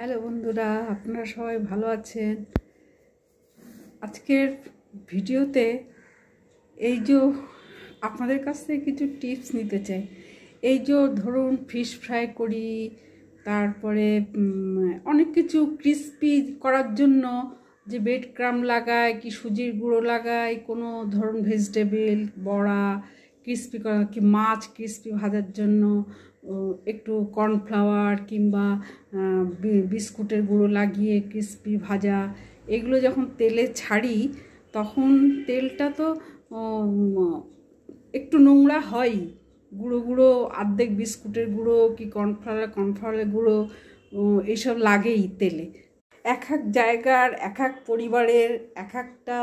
Hello বন্ধুরা, আপনারা সবাই ভালো আছেন? আজকের ভিডিওতে এই যে আপনাদের কাছ থেকে কিছু টিপস নিতে চাই। এই যে ধরুন ফিশ ফ্রাই করি, তারপরে অনেক কিছু ক্রিস্পি করার জন্য যে ব্রেড ক্রাম্ব লাগায় কি সুজির গুঁড়ো লাগায়, কোনো ধরুন ভেজিটেবল বড়া ক্রিস্পি করা কি মাছ ক্রিস্পি ভাজার জন্য একটু কর্নফ্লাওয়ার কিংবা বিস্কুটের গুঁড়ো লাগিয়ে ক্রিস্পি ভাজা, এগুলো যখন তেলে ছাড়ি তখন তেলটা তো একটু নোংরা হয়। গুঁড়ো গুঁড়ো অর্ধেক বিস্কুটের গুঁড়ো কি কর্নফ্লাওয়ারের গুঁড়ো এইসব লাগেই তেলে। এক এক জায়গার এক এক পরিবারের এক একটা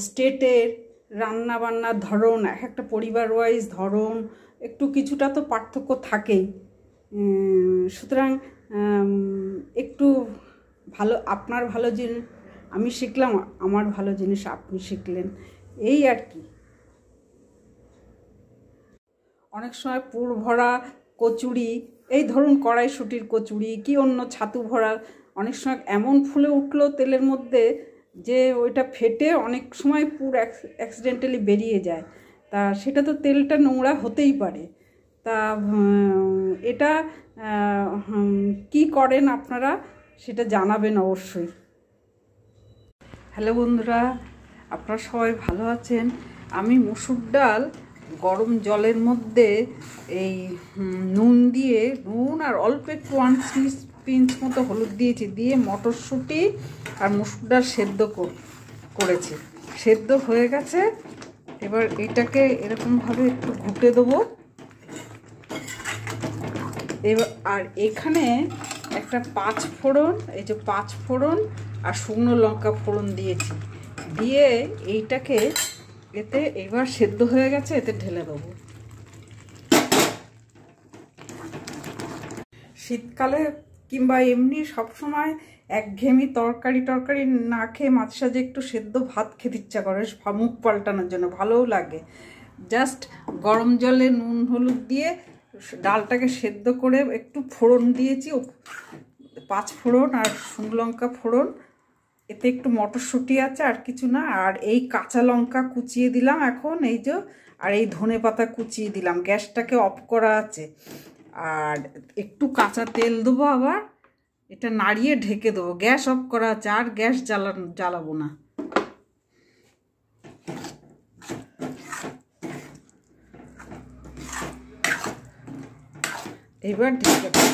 স্টেটের রান্নাবান্নার ধরন, এক একটা পরিবার ওয়াইজ ধরন একটু কিছুটা তো পার্থক্য থাকেই। সুতরাং একটু ভালো, আপনার ভালো জিনিস আমি শিখলাম, আমার ভালো জিনিস আপনি শিখলেন, এই আর কি। অনেক সময় পুর ভরা কচুরি, এই ধরুন কড়াইশুঁটির কচুরি কি অন্য ছাতু ভরা, অনেক সময় এমন ফুলে উঠলো তেলের মধ্যে যে ওইটা ফেটে অনেক সময় পুর অ্যাক্সিডেন্টালি বেরিয়ে যায়। তা সেটা তো তেলটা নোংরা হতেই পারে। তা এটা কি করেন আপনারা সেটা জানাবেন অবশ্যই। হ্যালো বন্ধুরা, আপনারা সবাই ভালো আছেন? আমি মসুর ডাল গরম জলের মধ্যে এই নুন দিয়ে, নুন আর অল্প একটু 1 পিঞ্চ মতো হলুদ দিয়েছি, দিয়ে মটরশুঁটি আর মসুর ডাল সেদ্ধ করেছি। সেদ্ধ হয়ে গেছে, এবার এটাকে এরকমভাবে একটু ঘুটে দেবো। এবার আর এখানে একটা 5 ফোড়ন, এই যে 5 ফোড়ন আর শুকনো লঙ্কা ফোড়ন দিয়েছি, দিয়ে এইটাকে এতে এবার সেদ্ধ হয়ে গেছে, এতে ঢেলে দেবো। শীতকালে কিংবা এমনি সবসময় একঘেয়েমি তরকারি না খেয়ে মাঝে সাঝে একটু সেদ্ধ ভাত খেতে ইচ্ছা করে, মুখ পাল্টানোর জন্য ভালোও লাগে। জাস্ট গরম জলে নুন হলুদ দিয়ে ডালটাকে সেদ্ধ করে একটু ফোড়ন দিয়েছি, 5 ফোড়ন আর শুকনো লঙ্কা ফোড়ন, এতে একটু মটরশুঁটি আছে আর কিছু না, আর এই কাঁচা লঙ্কা কুচিয়ে দিলাম এখন, এই যে, আর এই ধনে পাতা কুচিয়ে দিলাম। গ্যাসটাকে অফ করা আছে, আর একটু কাঁচা তেল দেবো, আবার এটা নাড়িয়ে ঢেকে দেবো। গ্যাস অফ করা আছে, আর গ্যাস জ্বালাবো না। এবার ঢেকে দেবো।